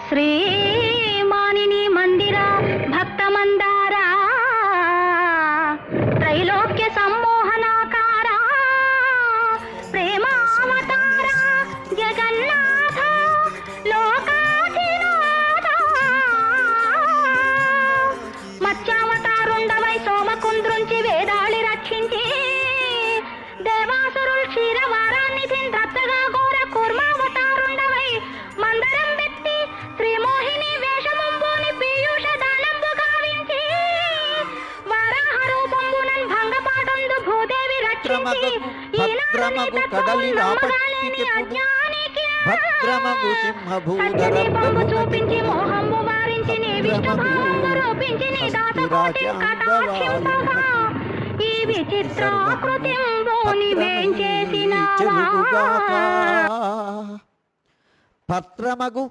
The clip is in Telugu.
శ్రీమానిని మందిర భక్త మందార త్రైలోక్య సమ్మోహనాకార ప్రేమావతార జగన్నాథ లోకాధినాథ మత్స్యావతారుండవై సోమకుంద్రుంచి వేదాళి రక్షించి దేవాసురుల్ క్షీరవారాన్నిధిని దత్తగా ఘోర కూర్మావతారుండవై మందరం వెత్తి శ్రీమోహిని వేషముంబోని పీయూష దానంబు గావించి వరాహ రూపంబునన్ భంగపాటందు భూదేవి రక్షించి భద్రమగు కడలి రాపట్టికి భద్రమగు సింహభూధరంబు చూపించి మోహంబు వారించి నీ విష్ణుభావంబు రూపించి నీ దాసకోటి కటాక్షింపగా ఈ విచిత్రాకృతింబోని వేంచేసినావా పత్రమగు